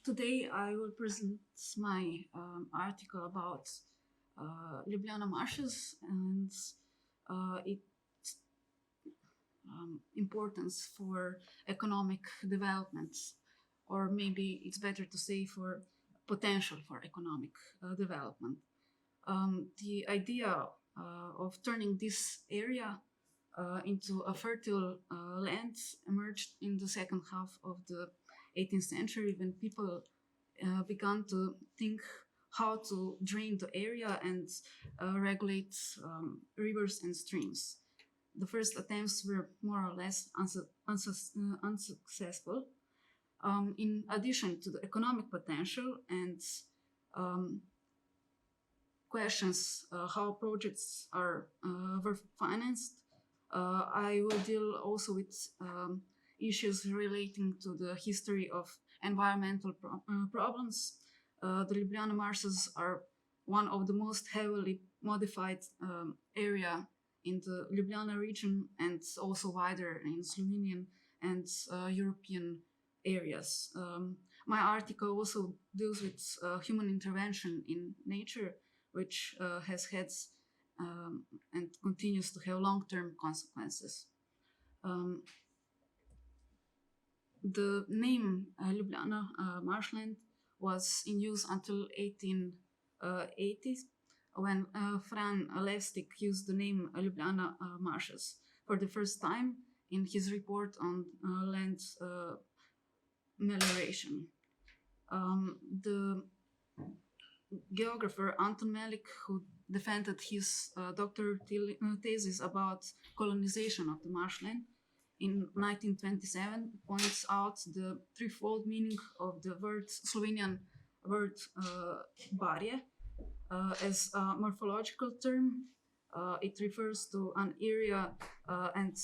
Today I will present my article about Ljubljana marshes and its importance for economic development, or maybe it's better to say for potential for economic development. The idea of turning this area into a fertile land emerged in the second half of the 18th century, when people began to think how to drain the area and regulate rivers and streams. The first attempts were more or less unsuccessful. In addition to the economic potential and questions how projects were financed, I will deal also with issues relating to the history of environmental problems. The Ljubljana marshes are one of the most heavily modified area in the Ljubljana region, and also wider in Slovenian and European areas. My article also deals with human intervention in nature, which has had and continues to have long-term consequences. The name Ljubljana marshland was in use until 1880s, when Fran Levstik used the name Ljubljana marshes for the first time in his report on land melioration. The geographer Anton Melik, who defended his doctoral thesis about colonization of the marshland in 1927, points out the threefold meaning of the Slovenian word barja. As a morphological term, it refers to an area and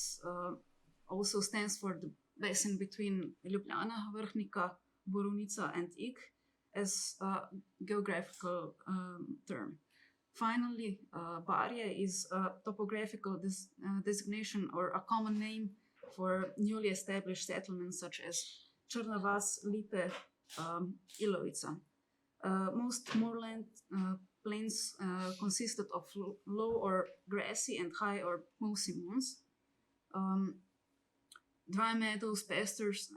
also stands for the basin between Ljubljana, Vrhnika, Borovnica, and Ig, as a geographical term. Finally, barja is a topographical designation or a common name for newly established settlements such as Črna vas, Lipe, Ilovica. Most moorland plains consisted of low or grassy and high or mossy moors. Dry meadows, pastures,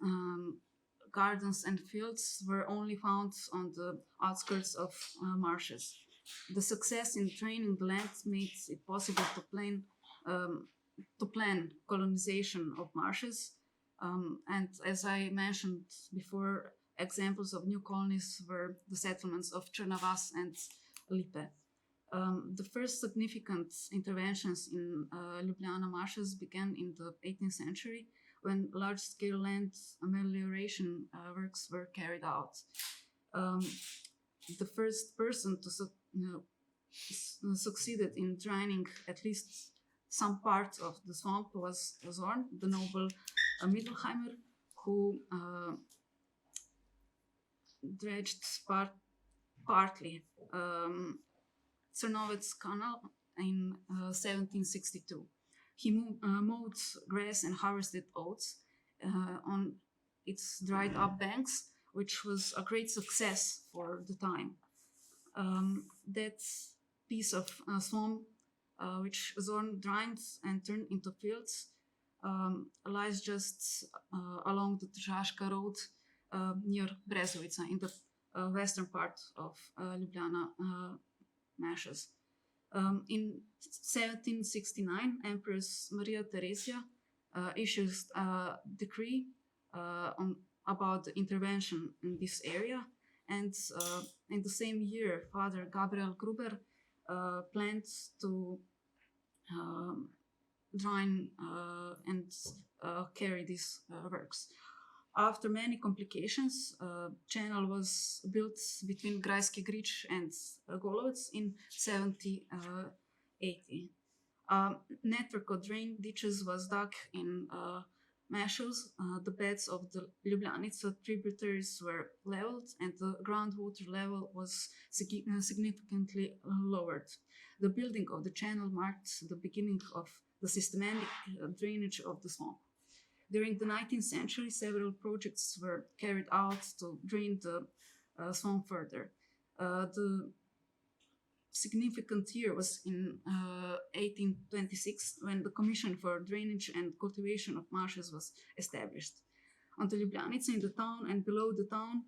gardens and fields were only found on the outskirts of marshes. The success in training the land made it possible to plan colonization of marshes. And as I mentioned before, examples of new colonies were the settlements of Črna vas and Lipe. The first significant interventions in Ljubljana marshes began in the 18th century, when large-scale land amelioration works were carried out. The first person to succeeded in draining at least some parts of the swamp was Zorn, the noble Mittelheimer, who dredged partly Crnovec Canal in 1762. He mowed grass and harvested oats on its dried up banks, which was a great success for the time. That piece of swamp, which Zorn drained and turned into fields, lies just along the Tržaška road near Brezovica in the western part of Ljubljana marshes. In 1769, Empress Maria Theresia issues a decree about the intervention in this area, and in the same year, Father Gabriel Gruber planned to drain and carry these works. After many complications, channel was built between Grajski Grič and Golovec in 1780. Network of drain ditches was dug in meshes. The beds of the Ljubljanica tributaries were leveled, and the groundwater level was significantly lowered. The building of the channel marked the beginning of the systematic drainage of the swamp. During the 19th century, several projects were carried out to drain the swamp further. The significant year was in 1826, when the Commission for Drainage and Cultivation of Marshes was established. On the Ljubljanica, in the town and below the town,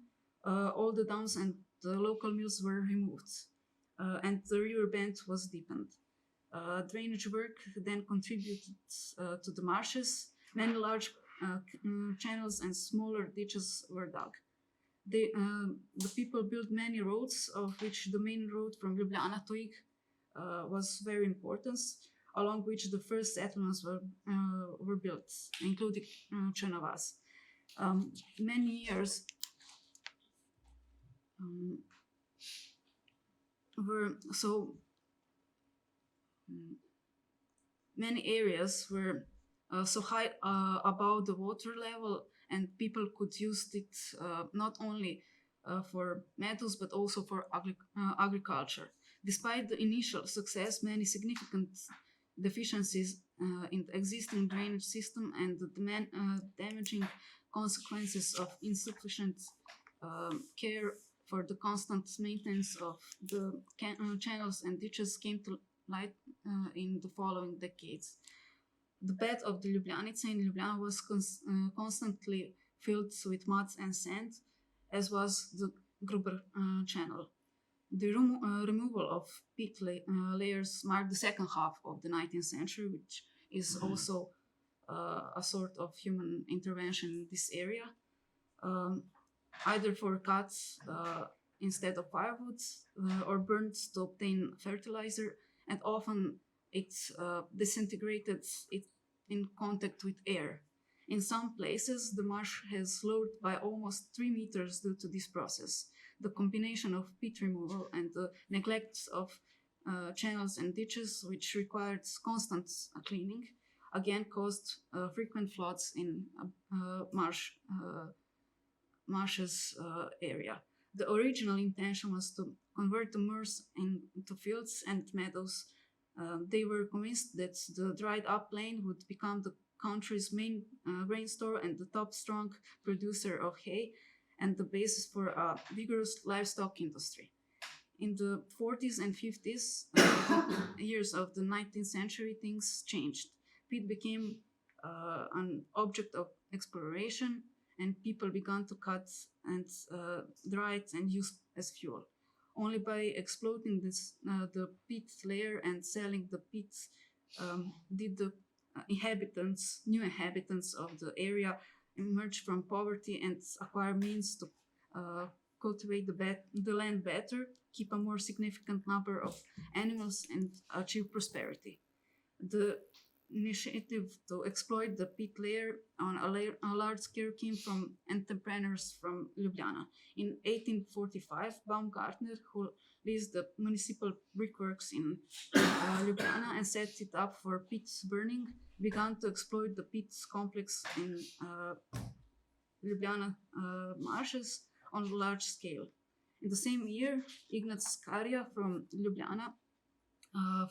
all the dams and the local mills were removed, and the river bed was deepened. Drainage work then contributed to the marshes. Many large channels and smaller ditches were dug. The people built many roads, of which the main road from Ljubljana to Ig was very important, along which the first settlements were built, including Črna. Many years many areas were so high above the water level, and people could use it not only for meadows but also for agriculture. Despite the initial success, many significant deficiencies in the existing drainage system and the damaging consequences of insufficient care for the constant maintenance of the channels and ditches came to light in the following decades. The bed of the Ljubljanica in Ljubljana was constantly filled with mud and sand, as was the Gruber channel. The removal of peat layers marked the second half of the 19th century, which is also a sort of human intervention in this area, either for cuts instead of firewood or burnt to obtain fertilizer, and often it disintegrated it in contact with air. In some places, the marsh has lowered by almost 3 meters due to this process. The combination of peat removal and the neglect of channels and ditches, which required constant cleaning, again caused frequent floods in marshes area. The original intention was to convert the moors into fields and meadows. They were convinced that the dried up plain would become the country's main grain store and the top strong producer of hay, and the basis for a vigorous livestock industry. In the 40s and 50s years of the 19th century, things changed. Peat became an object of exploration, and people began to cut and dry it and use as fuel. Only by exploiting the peat layer and selling the peat did the new inhabitants of the area emerge from poverty and acquire means to cultivate the land better, keep a more significant number of animals, and achieve prosperity. The initiative to exploit the peat layer on a large scale came from entrepreneurs from Ljubljana. In 1845, Baumgartner, who leased the municipal brickworks in Ljubljana and set it up for peat burning, began to exploit the peat complex in Ljubljana marshes on a large scale. In the same year, Ignat Skaria from Ljubljana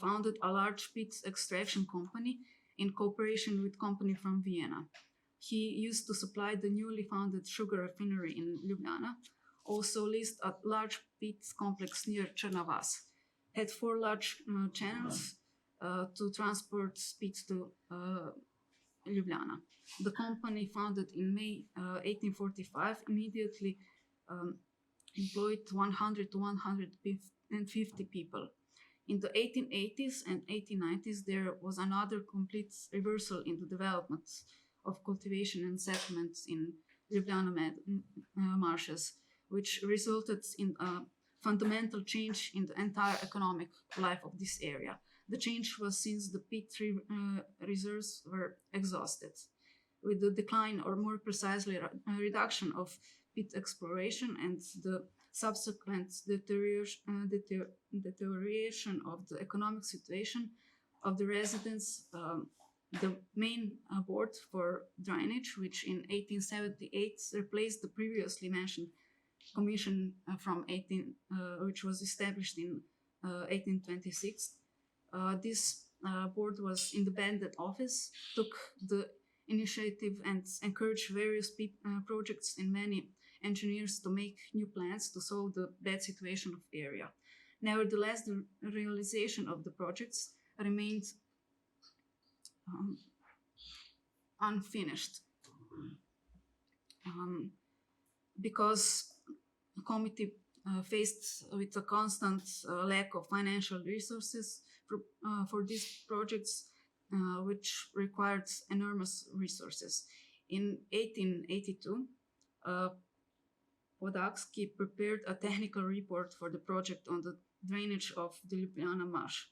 founded a large peat extraction company in cooperation with a company from Vienna. He used to supply the newly founded sugar refinery in Ljubljana, also leased a large peat complex near Črna, had 4 large channels to transport peat to Ljubljana. The company, founded in May 1845, immediately employed 100 to 150 people. In the 1880s and 1890s, there was another complete reversal in the development of cultivation and settlements in Ljubljana marshes, which resulted in a fundamental change in the entire economic life of this area. The change was since the peat reserves were exhausted. With the decline, or more precisely, reduction of peat exploration and the subsequent deterioration of the economic situation of the residents, the main board for drainage, which in 1878 replaced the previously mentioned commission which was established in 1826. This board was independent office, took the initiative and encouraged various projects and many engineers to make new plans to solve the bad situation of area. Nevertheless, the realization of the projects remained unfinished because the committee faced with a constant lack of financial resources for these projects, which required enormous resources. In 1882, Podolski prepared a technical report for the project on the drainage of the Ljubljana marsh,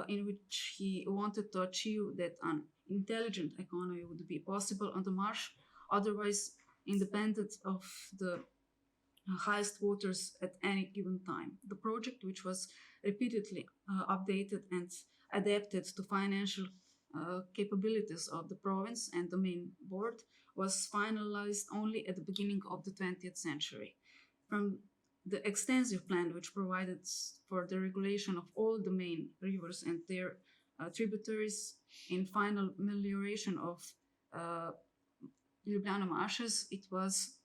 in which he wanted to achieve that an intelligent economy would be possible on the marsh, otherwise independent of the highest waters at any given time. The project, which was repeatedly updated and adapted to financial capabilities of the province and the main board, was finalized only at the beginning of the 20th century. From the extensive plan, which provided for the regulation of all the main rivers and their tributaries in final melioration of Ljubljana marshes, it was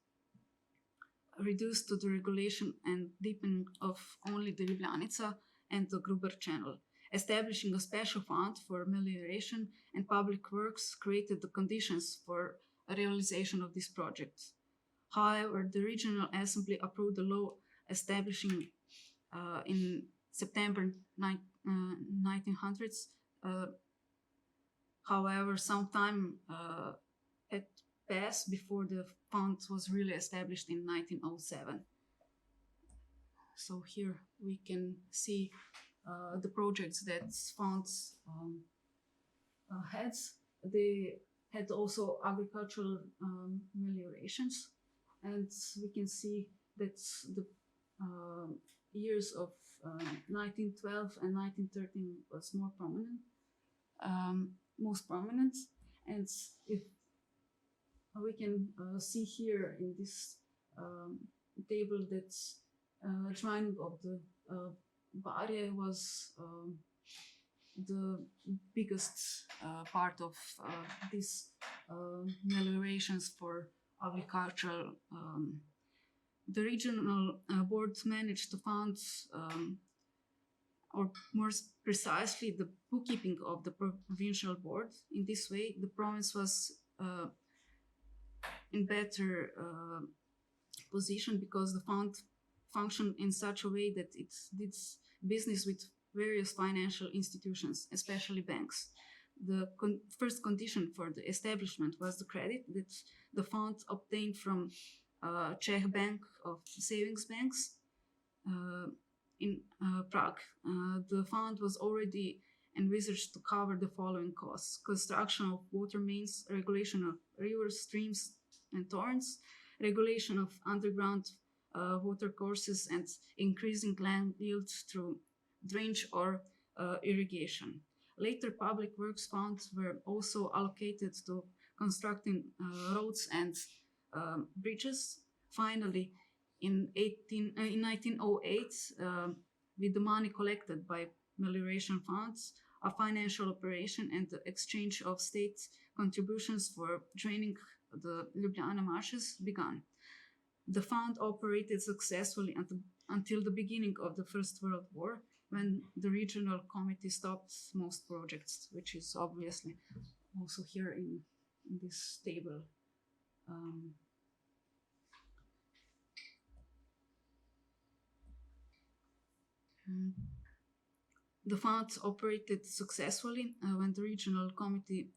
reduced to the regulation and deepening of only the Ljubljanica and the Gruber Channel. Establishing a special fund for melioration and public works created the conditions for a realization of this project. However, the Regional Assembly approved the law establishing in September 1900s. However, some time had passed before the fund was really established in 1907. So here we can see the projects that funds heads. They had also agricultural meliorations, and we can see that the years of 1912 and 1913 was more prominent, most prominent. And if we can see here in this table that drawing of the barja was the biggest part of these meliorations for agriculture. The regional board managed to fund, or more precisely, the bookkeeping of the provincial board. In this way, the province was in better position because the fund functioned in such a way that it did business with various financial institutions, especially banks. The first condition for the establishment was the credit that the fund obtained from Czech Bank of Savings Banks in Prague. The fund was already envisaged to cover the following costs: construction of water mains, regulation of rivers, streams, and torrents, regulation of underground water courses, and increasing land yield through drainage or irrigation. Later, public works funds were also allocated to constructing roads and bridges. Finally, in 1908, with the money collected by melioration funds, a financial operation and the exchange of state contributions for draining the Ljubljana marshes began. The fund operated successfully until the beginning of the First World War, when the regional committee stopped most projects, which is obviously also here in this table. The fund operated successfully when the regional committee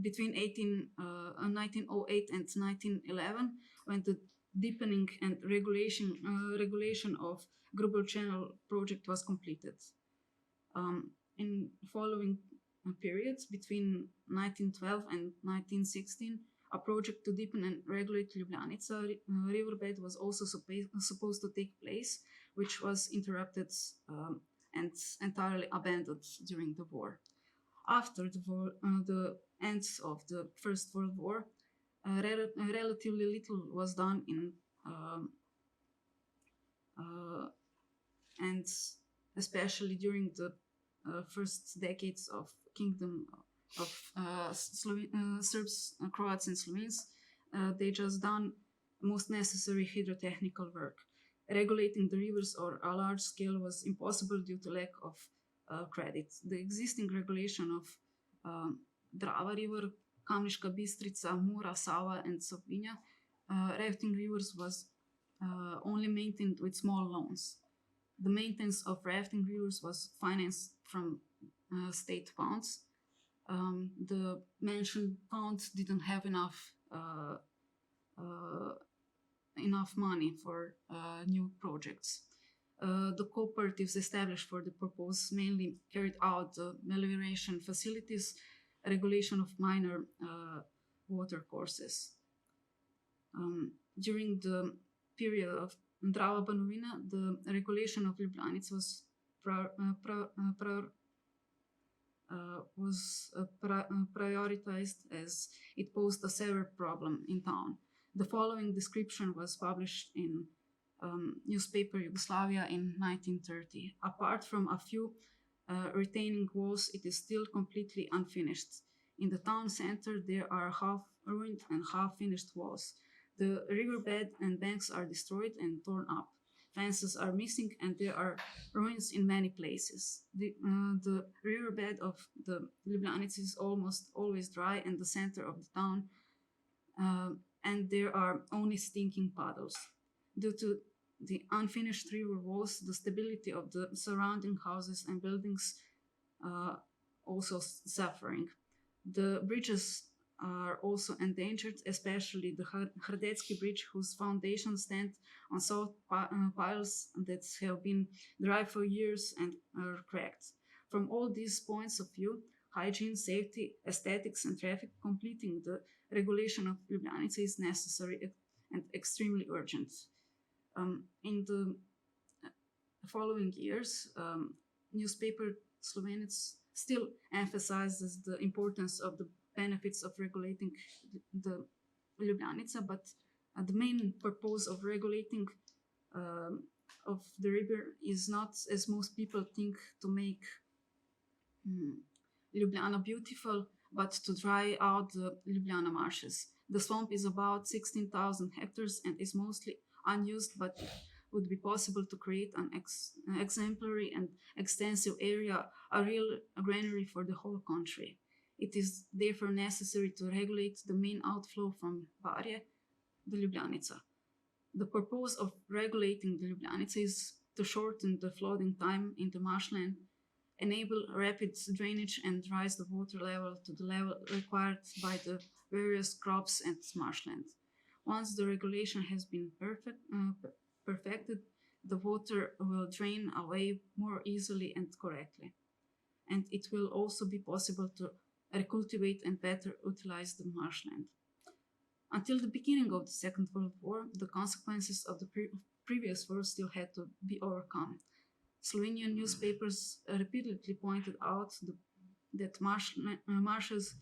between 1908 and 1911, when the deepening and regulation of Gruber Channel project was completed. In following periods between 1912 and 1916, a project to deepen and regulate Ljubljanica riverbed was also supposed to take place, which was interrupted and entirely abandoned during the war. After the war, the end of the First World War, relatively little was done in and especially during the first decades of Kingdom of Serbs, Croats, and Slovenes, they just done most necessary hydrotechnical work. Regulating the rivers on a large scale was impossible due to lack of credit. The existing regulation of Drava River, Kamniška Bistrica, Mura, Sava, and Savinja rafting rivers was only maintained with small loans. The maintenance of rafting rivers was financed from state funds. The mentioned funds didn't have enough money for new projects. The cooperatives established for the purpose mainly carried out the melioration facilities, regulation of minor water courses. During the period of Drava Banovina, the regulation of Ljubljanica was prioritized as it posed a severe problem in town. The following description was published in newspaper Yugoslavia in 1930. Apart from a few retaining walls, it is still completely unfinished. In the town center, there are half ruined and half finished walls. The riverbed and banks are destroyed and torn up. Fences are missing and there are ruins in many places. The riverbed of the Ljubljanica is almost always dry in the center of the town, and there are only stinking puddles. Due to the unfinished river walls, the stability of the surrounding houses and buildings also suffering. The bridges are also endangered, especially the Hrdetski bridge, whose foundations stand on soft piles that have been dry for years and are cracked. From all these points of view, hygiene, safety, aesthetics, and traffic, completing the regulation of Ljubljanica is necessary and extremely urgent. In the following years, newspaper Slovenec still emphasizes the importance of the benefits of regulating the Ljubljanica, but the main purpose of regulating of the river is not, as most people think, to make Ljubljana beautiful, but to dry out the Ljubljana marshes. The swamp is about 16,000 hectares and is mostly unused, but it would be possible to create an exemplary and extensive area, a real granary for the whole country. It is therefore necessary to regulate the main outflow from barja, the Ljubljanica. The purpose of regulating the Ljubljanica is to shorten the flooding time in the marshland, enable rapid drainage, and rise the water level to the level required by the various crops and marshland. Once the regulation has been perfected, the water will drain away more easily and correctly. And it will also be possible to recultivate and better utilize the marshland. Until the beginning of the Second World War, the consequences of the previous war still had to be overcome. Slovenian newspapers repeatedly pointed out that marshes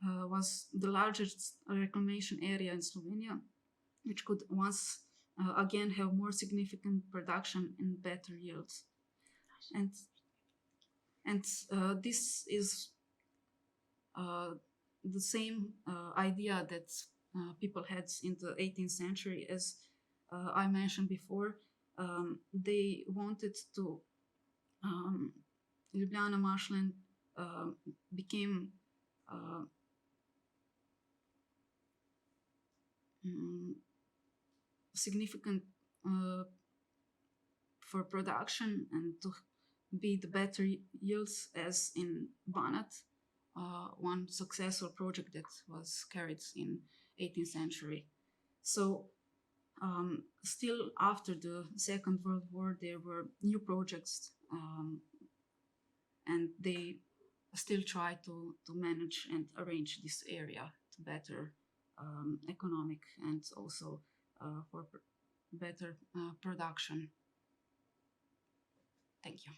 was the largest reclamation area in Slovenia, which could once again have more significant production and better yields. And this is the same idea that people had in the 18th century, as I mentioned before. They wanted to Ljubljana marshland became significant for production and to be the better yields as in Banat, one successful project that was carried in 18th century. So still after the Second World War, there were new projects and they still try to manage and arrange this area to better economic and also for better production. Thank you.